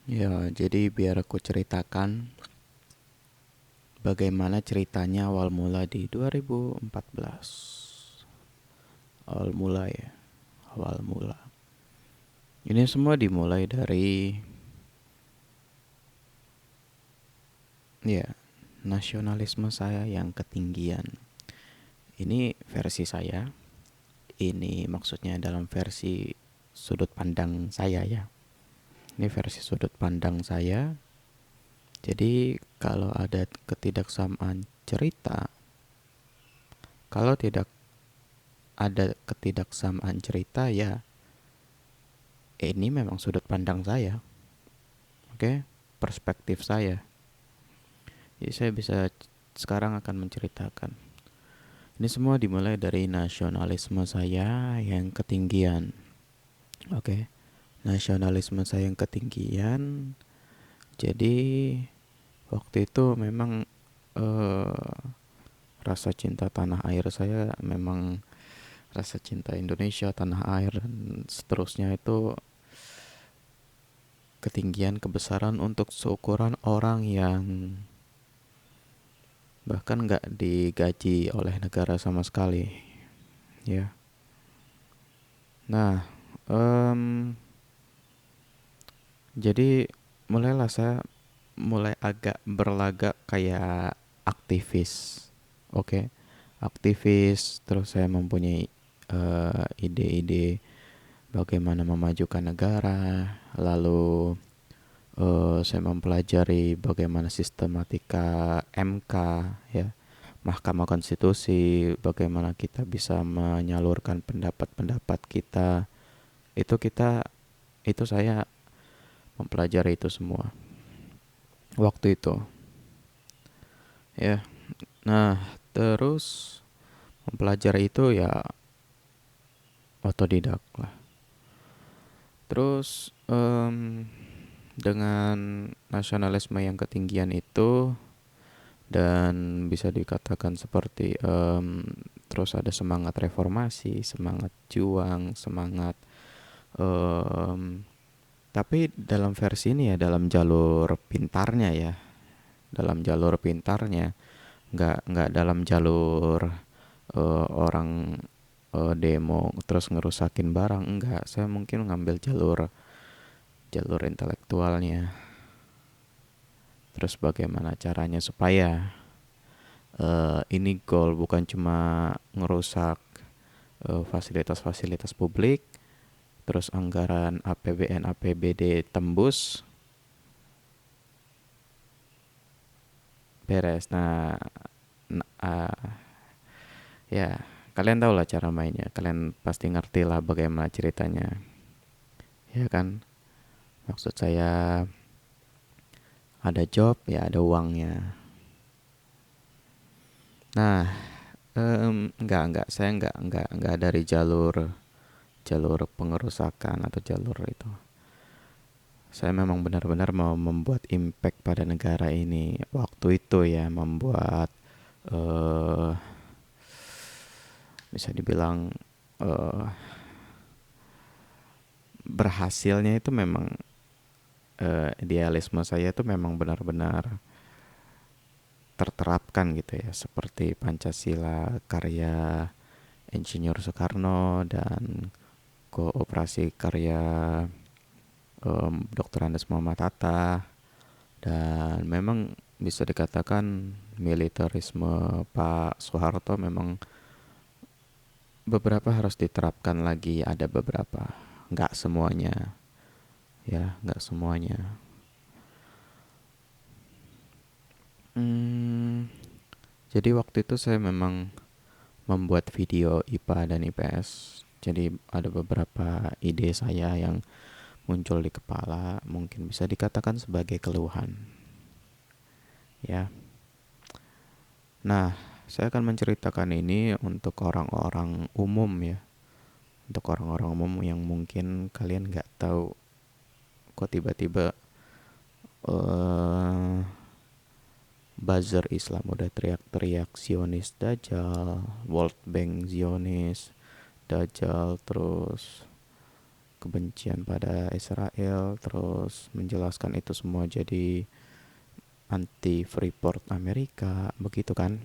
Ya, jadi biar aku ceritakan bagaimana ceritanya awal mula di 2014. Awal mula ya, awal mula. Ini semua dimulai dari ya, nasionalisme saya yang ketinggian. Ini versi saya. Ini maksudnya dalam versi sudut pandang saya ya. Ini versi sudut pandang saya. Jadi kalau ada ketidaksamaan cerita, kalau tidak ada ketidaksamaan cerita ya ini memang sudut pandang saya. Oke, perspektif saya. Jadi saya bisa sekarang akan menceritakan. Ini semua dimulai dari nasionalisme saya yang ketinggian. Oke, nasionalisme saya yang ketinggian. Jadi waktu itu memang eh, rasa cinta tanah air saya memang rasa cinta Indonesia, tanah air dan seterusnya itu ketinggian kebesaran untuk seukuran orang yang bahkan nggak digaji oleh negara sama sekali ya. Nah, em, jadi mulailah saya mulai agak berlagak kayak aktivis. Oke, aktivis. Terus saya mempunyai ide-ide bagaimana memajukan negara. Lalu saya mempelajari bagaimana sistematika MK ya, Mahkamah Konstitusi, bagaimana kita bisa menyalurkan pendapat-pendapat kita. Itu saya mempelajari itu semua waktu itu ya. Nah, terus mempelajari itu ya otodidak lah. Terus dengan nasionalisme yang ketinggian itu dan bisa dikatakan seperti terus ada semangat reformasi, semangat juang, semangat em, tapi dalam versi ini ya dalam jalur pintarnya ya, dalam jalur pintarnya, nggak dalam jalur orang demo terus ngerusakin barang, enggak. Saya mungkin ngambil jalur jalur intelektualnya. Terus bagaimana caranya supaya ini goal bukan cuma ngerusak fasilitas-fasilitas publik, terus anggaran APBN APBD tembus beres. Nah, ya kalian tahu lah cara mainnya, kalian pasti ngerti lah bagaimana ceritanya, ya kan? Maksud saya ada job ya ada uangnya. Nah, enggak, saya enggak dari jalur jalur pengerusakan atau jalur itu. Saya memang benar-benar mau membuat impact pada negara ini. Waktu itu ya membuat eh bisa dibilang eh berhasilnya itu memang idealisme saya itu memang benar-benar terterapkan gitu ya, seperti Pancasila karya Insinyur Soekarno dan kooperasi karya Dr. Andes Muhammad Hatta. Dan memang bisa dikatakan militerisme Pak Soeharto memang beberapa harus diterapkan lagi, ada beberapa, nggak semuanya ya, nggak semuanya. Hmm, jadi waktu itu saya memang membuat video IPA dan IPS. Jadi ada beberapa ide saya yang muncul di kepala, mungkin bisa dikatakan sebagai keluhan ya. Nah, saya akan menceritakan ini untuk orang-orang umum ya, untuk orang-orang umum yang mungkin kalian nggak tahu kok tiba-tiba eh buzzer Islam udah teriak-teriak Zionis Dajjal, World Bank Zionis Dajjal, terus kebencian pada Israel, terus menjelaskan itu semua jadi anti Freeport Amerika, begitu kan?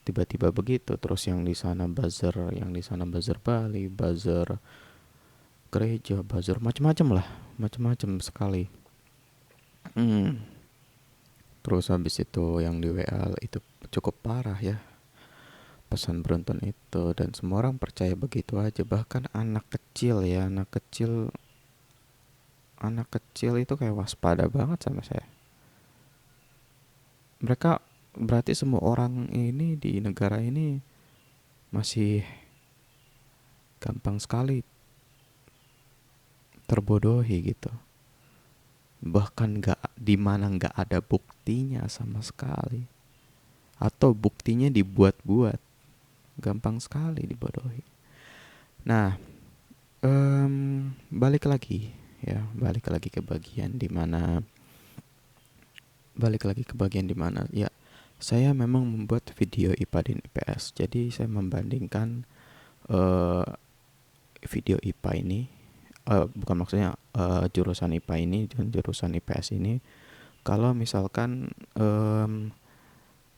Tiba-tiba begitu, terus yang di sana buzzer Bali, buzzer gereja, buzzer macam-macam lah, macam-macam sekali. Terus habis itu yang di WA itu cukup parah ya, pesan beruntun itu, dan semua orang percaya begitu aja. Bahkan anak kecil itu kayak waspada banget sama saya. Mereka berarti semua orang ini di negara ini masih gampang sekali terbodohi gitu. Bahkan di mana nggak ada buktinya sama sekali, atau buktinya dibuat-buat, gampang sekali dibodohi. Nah, balik lagi ya, balik lagi ke bagian dimana ya, saya memang membuat video IPA dan IPS. Jadi saya membandingkan uh, video IPA ini, bukan maksudnya jurusan IPA ini dan jurusan IPS ini. Kalau misalkan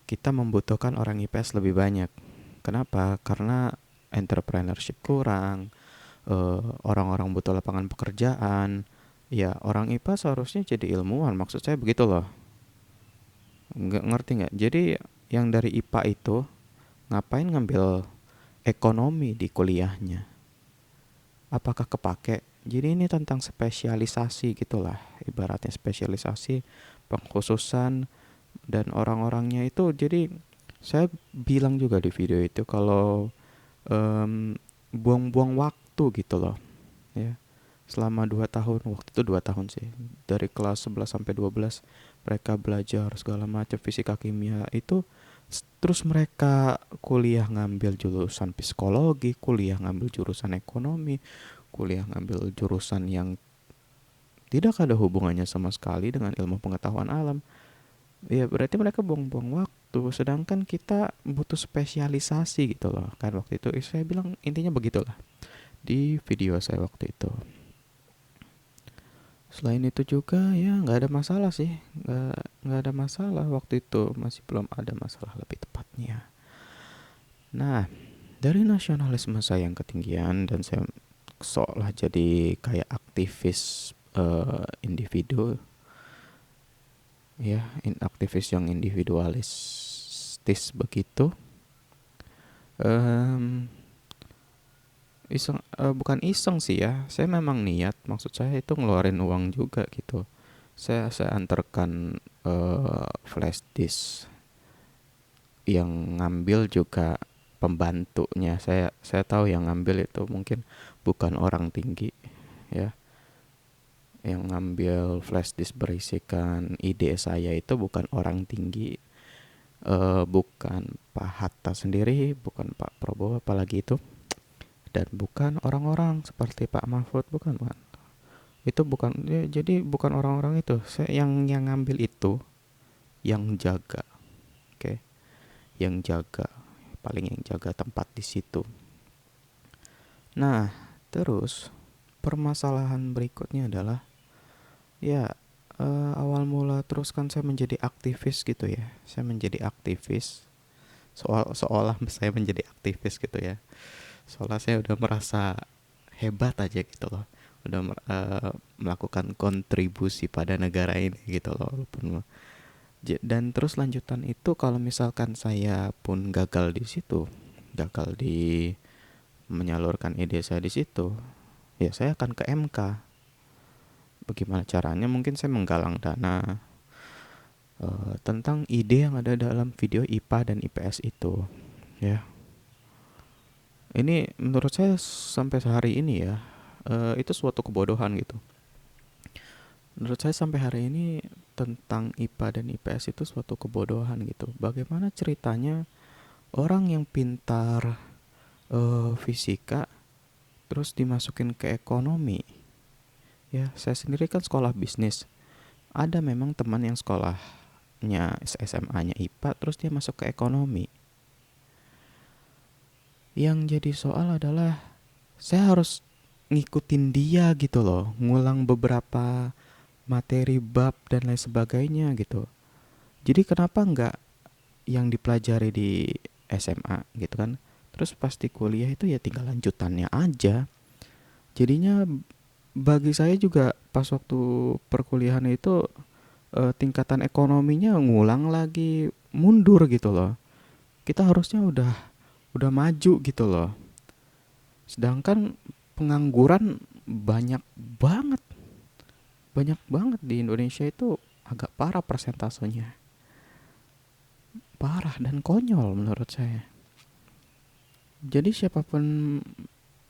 kita membutuhkan orang IPS lebih banyak. Kenapa? Karena entrepreneurship kurang, orang-orang butuh lapangan pekerjaan. Ya, orang IPA seharusnya jadi ilmuwan, maksud saya begitu loh. Nggak ngerti nggak? Jadi yang dari IPA itu ngapain ngambil ekonomi di kuliahnya? Apakah kepake? Jadi ini tentang spesialisasi gitulah, ibaratnya spesialisasi, pengkhususan, dan orang-orangnya itu. Jadi saya bilang juga di video itu kalau buang-buang waktu gitu loh ya, selama 2 tahun, waktu itu 2 tahun sih, dari kelas 11 sampai 12 mereka belajar segala macam fisika kimia itu, terus mereka kuliah ngambil jurusan psikologi, kuliah ngambil jurusan ekonomi, kuliah ngambil jurusan yang tidak ada hubungannya sama sekali dengan ilmu pengetahuan alam. Ya berarti mereka buang-buang waktu, sedangkan kita butuh spesialisasi gitu loh kan. Waktu itu saya bilang intinya begitulah di video saya waktu itu. Selain itu juga ya nggak ada masalah sih, nggak ada masalah waktu itu, masih belum ada masalah lebih tepatnya. Nah, dari nasionalisme saya yang ketinggian dan saya seolah jadi kayak aktivis individu ya, aktivis yang individualistis begitu. em, bukan iseng sih ya, saya memang niat, maksud saya itu ngeluarin uang juga gitu. Saya antarkan flash disk, yang ngambil juga pembantunya. Saya tahu yang ngambil itu mungkin bukan orang tinggi ya. Yang ngambil flash disk berisikan ide saya itu bukan orang tinggi, bukan Pak Hatta sendiri, bukan Pak Prabowo apalagi itu, dan bukan orang-orang seperti Pak Mahfud, bukan. Itu bukan ya, jadi bukan orang-orang itu. Saya yang ngambil itu, yang jaga, oke, yang jaga, paling yang jaga tempat di situ. Nah, terus permasalahan berikutnya adalah ya, awal mula terus kan saya menjadi aktivis gitu ya. Saya menjadi aktivis, seolah saya menjadi aktivis gitu ya. Seolah saya udah merasa hebat aja gitu loh. Udah melakukan kontribusi pada negara ini gitu loh. Dan terus lanjutan itu, kalau misalkan saya pun gagal di situ, gagal di menyalurkan ide saya di situ, ya saya akan ke MK. Bagaimana caranya? Mungkin saya menggalang dana tentang ide yang ada dalam video IPA dan IPS itu ya. Ini menurut saya sampai hari ini ya, itu suatu kebodohan gitu. Menurut saya sampai hari ini tentang IPA dan IPS itu suatu kebodohan gitu. Bagaimana ceritanya orang yang pintar fisika terus dimasukin ke ekonomi? Ya, saya sendiri kan sekolah bisnis. Ada memang teman yang sekolahnya SMA-nya IPA terus dia masuk ke ekonomi. Yang jadi soal adalah saya harus ngikutin dia gitu loh, ngulang beberapa materi bab dan lain sebagainya gitu. Jadi kenapa nggak yang dipelajari di SMA gitu kan, terus pasti kuliah itu ya tinggal lanjutannya aja. Jadinya bagi saya juga pas waktu perkuliahan itu tingkatan ekonominya ngulang lagi, mundur gitu loh. Kita harusnya udah maju gitu loh. Sedangkan pengangguran banyak banget, banyak banget di Indonesia itu, agak parah persentasenya. Parah dan konyol menurut saya. Jadi siapapun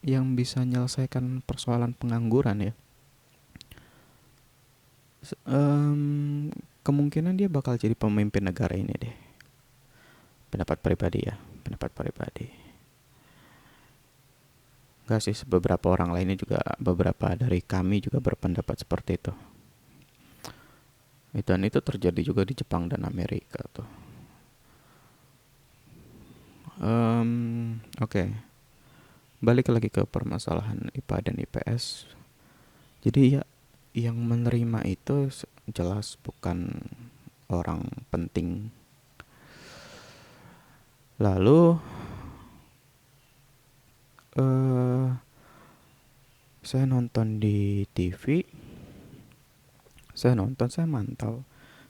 yang bisa menyelesaikan persoalan pengangguran ya, kemungkinan dia bakal jadi pemimpin negara ini deh. Pendapat pribadi ya, pendapat pribadi. Enggak sih, beberapa orang lainnya juga, beberapa dari kami juga berpendapat seperti itu. Dan itu terjadi juga di Jepang dan Amerika tuh. Oke. Balik lagi ke permasalahan IPA dan IPS. Jadi ya, yang menerima itu jelas bukan orang penting. Lalu eh saya nonton di TV, saya mantau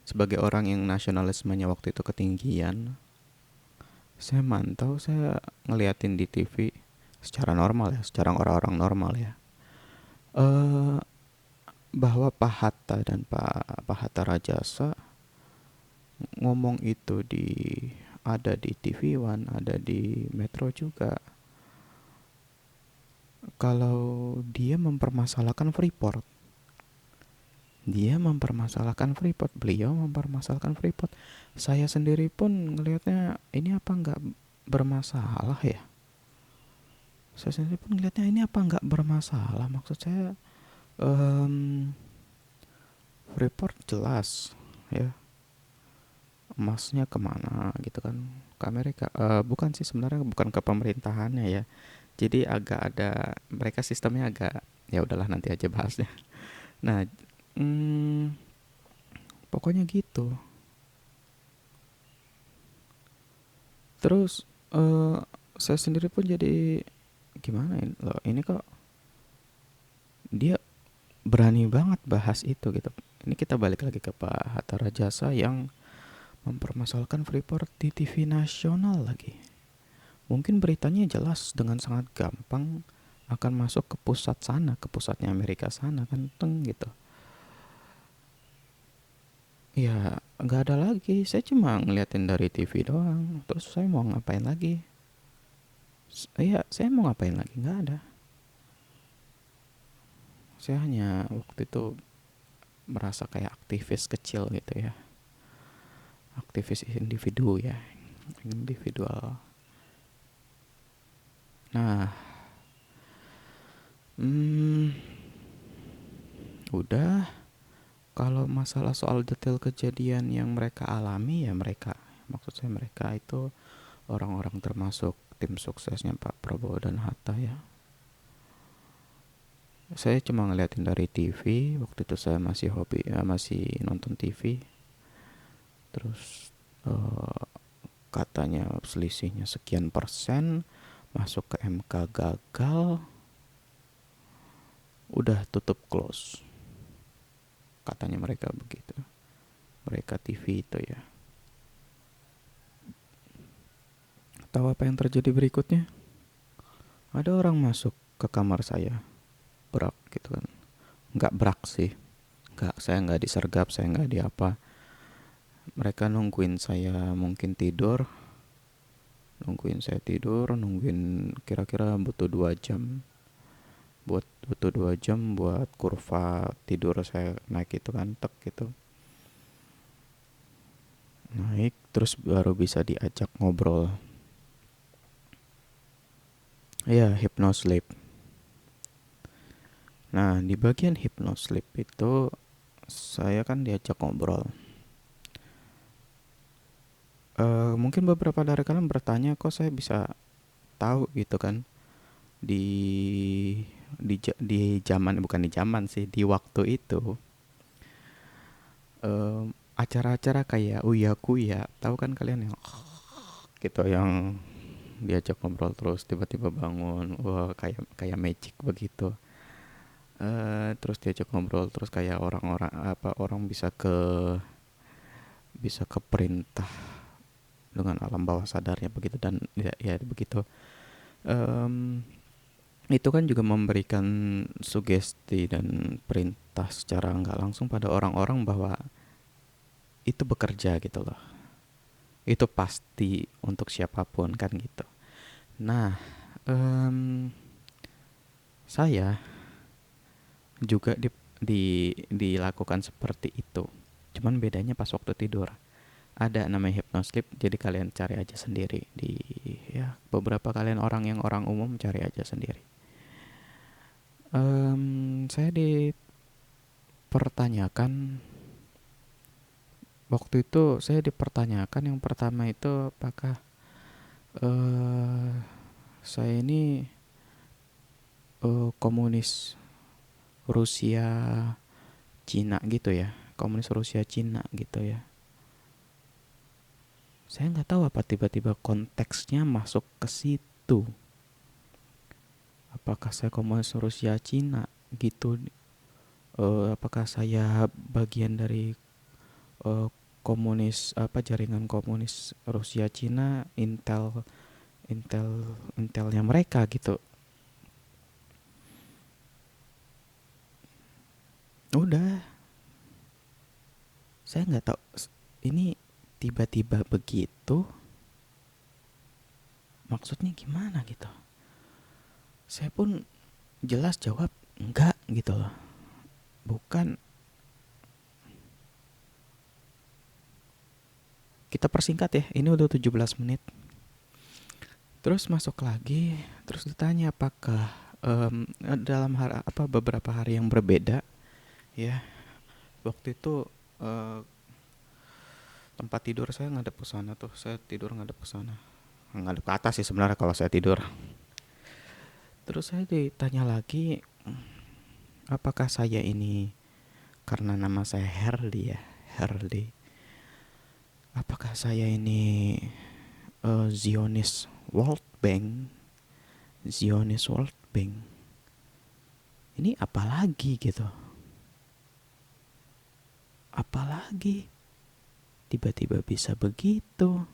sebagai orang yang nasionalismenya waktu itu ketinggian. Saya mantau, saya ngeliatin di TV secara normal ya, secara orang-orang normal ya. Eh bahwa Pak Hatta dan Pak Hatta Rajasa ngomong itu ada di TV One, ada di Metro juga. Kalau dia mempermasalahkan Freeport, beliau mempermasalahkan Freeport. Saya sendiri pun ngelihatnya ini apa nggak bermasalah ya. Saya sendiri pun ngelihatnya ini apa nggak bermasalah. Maksud saya Freeport jelas ya, emasnya kemana gitu kan, ke Amerika. Bukan sih, sebenarnya bukan ke pemerintahannya ya. Jadi agak ada, mereka sistemnya agak, ya udahlah nanti aja bahasnya. Nah, pokoknya gitu. Terus saya sendiri pun jadi gimana ini loh, ini kok dia berani banget bahas itu gitu. Ini kita balik lagi ke Pak Hatta Rajasa yang mempermasalahkan Freeport di TV nasional lagi. Mungkin beritanya jelas dengan sangat gampang akan masuk ke pusat sana, ke pusatnya Amerika sana kan, teng gitu. Ya nggak ada lagi, saya cuma ngeliatin dari TV doang. Terus saya mau ngapain lagi? Iya, saya mau ngapain lagi? Nggak ada. Saya hanya waktu itu merasa kayak aktivis kecil gitu ya, aktivis individu ya, individual. Nah, udah. Kalau masalah soal detail kejadian yang mereka alami ya, maksud saya mereka itu orang-orang termasuk tim suksesnya Pak Prabowo dan Hatta ya. Saya cuma ngeliatin dari TV, waktu itu saya masih hobi ya, masih nonton TV. Terus katanya selisihnya sekian persen, masuk ke MK gagal, udah tutup close. Katanya mereka begitu. Mereka TV itu ya. Tahu apa yang terjadi berikutnya? Ada orang masuk ke kamar saya, berak gitu kan. Nggak berak sih, saya nggak disergap, saya nggak di apa. Mereka nungguin saya mungkin tidur, nungguin kira-kira butuh 2 jam, buat kurva tidur saya naik itu kan, tek gitu, naik terus baru bisa diajak ngobrol. Ya, hypnosleep. Nah, di bagian hypnosleep itu saya kan diajak ngobrol. Mungkin beberapa dari kalian bertanya, kok saya bisa tahu gitu kan, di di zaman, bukan di zaman sih, di waktu itu acara-acara kayak Uya Kuya, tahu kan kalian yang gitu, yang diajak ngobrol terus tiba-tiba bangun, wah kayak kayak magic begitu. Terus diajak ngobrol terus kayak orang-orang apa, orang bisa ke perintah dengan alam bawah sadarnya begitu, dan ya, ya begitu. Em, itu kan juga memberikan sugesti dan perintah secara nggak langsung pada orang-orang bahwa itu bekerja gitu loh. Itu pasti untuk siapapun kan gitu. Nah, em, saya juga dilakukan seperti itu. Cuman bedanya pas waktu tidur. Ada namanya hypnosleep, jadi kalian cari aja sendiri di, ya beberapa kalian orang yang orang umum cari aja sendiri. Saya dipertanyakan waktu itu, saya dipertanyakan yang pertama itu apakah eh saya ini komunis Rusia Cina gitu ya, komunis Rusia Cina gitu ya. Saya nggak tahu apa tiba-tiba konteksnya masuk ke situ. Apakah saya komunis Rusia Cina gitu? Apakah saya bagian dari eh, komunis apa, jaringan komunis Rusia Cina, intelnya mereka gitu? Udah, saya nggak tahu. Ini tiba-tiba begitu, maksudnya gimana gitu? Saya pun jelas jawab enggak gitu loh. Bukan. Kita persingkat ya, ini udah 17 menit. Terus masuk lagi, terus ditanya apakah dalam beberapa hari yang berbeda ya. Waktu itu eh, tempat tidur saya ngadep ke sana tuh, saya tidur ngadep ke sana. Ngadep ke atas sih sebenarnya kalau saya tidur. Terus saya ditanya lagi, apakah saya ini, karena nama saya Herli ya, Herli. Apakah saya ini Zionis World Bank? Zionis World Bank. Ini apalagi gitu? Apalagi tiba-tiba bisa begitu?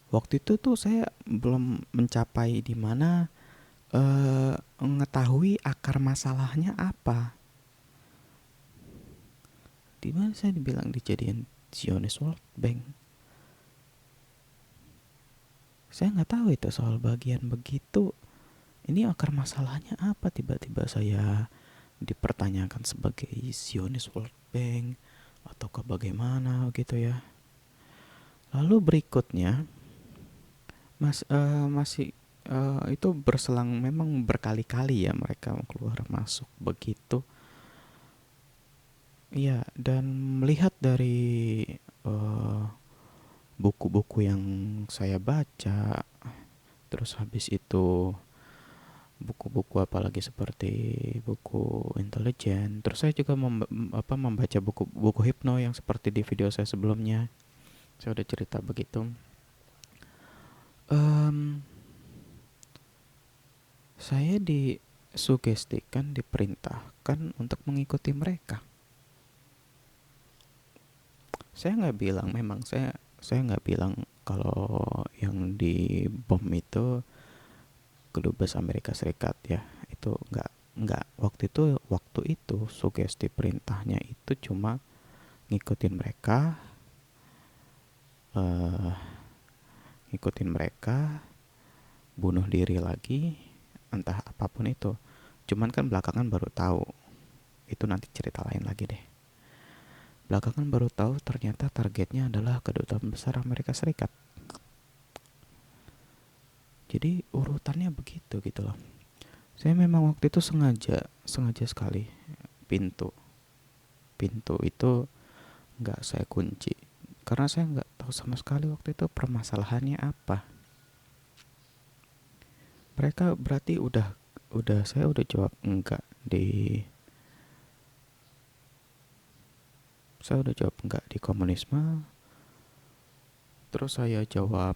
Waktu itu tuh saya belum mencapai di mana mengetahui akar masalahnya apa. Di mana saya dibilang dijadiin Zionis World Bank. Saya nggak tahu itu soal bagian begitu. Ini akar masalahnya apa, tiba-tiba saya dipertanyakan sebagai Zionis World Bank atau ke bagaimana gitu ya. Lalu berikutnya masih itu berselang memang berkali-kali ya mereka keluar masuk begitu. Iya, dan melihat dari uh, buku-buku yang saya baca, terus habis itu buku-buku apalagi seperti buku intelijen. Terus saya juga membaca buku-buku hipno yang seperti di video saya sebelumnya. Saya udah cerita begitu. Em, saya disugestikan, diperintahkan untuk mengikuti mereka. Saya nggak bilang, memang saya nggak bilang kalau yang di bom itu kedubes Amerika Serikat ya. Itu nggak waktu itu sugesti perintahnya itu cuma ngikutin mereka, eh ngikutin mereka, bunuh diri lagi, entah apapun itu. Cuman kan belakangan baru tahu, itu nanti cerita lain lagi deh. Belakangan baru tahu ternyata targetnya adalah kedutaan besar Amerika Serikat. Jadi urutannya begitu gitu loh. Saya memang waktu itu sengaja sekali pintu pintu itu nggak saya kunci, karena saya nggak tahu sama sekali waktu itu permasalahannya apa. Mereka berarti saya udah jawab enggak di komunisme. Terus saya jawab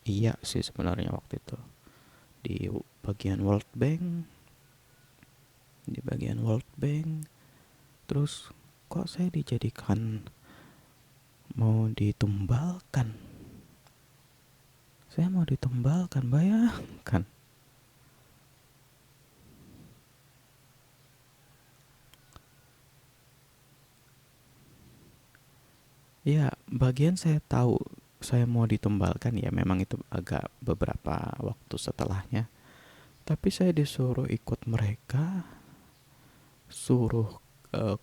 iya sih sebenarnya waktu itu di bagian World Bank, terus kok saya dijadikan mau ditumbalkan. Bayangkan. Ya, bagian saya tahu saya mau ditumbalkan ya, memang itu agak beberapa waktu setelahnya. Tapi saya disuruh ikut mereka, suruh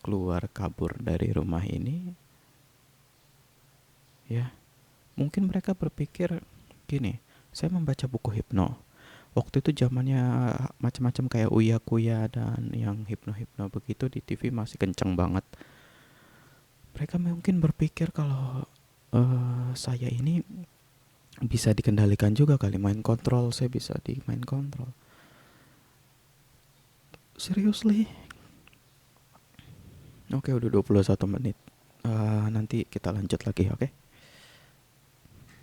keluar kabur dari rumah ini. Ya, mungkin mereka berpikir gini, saya membaca buku hipno. Waktu itu zamannya macam-macam kayak Uya Kuya dan yang hipno-hipno begitu di TV masih kenceng banget. Mereka mungkin berpikir kalau saya ini bisa dikendalikan juga kali, main kontrol, saya bisa di main kontrol. Seriously? Oke, udah 21 menit. Nanti kita lanjut lagi, oke?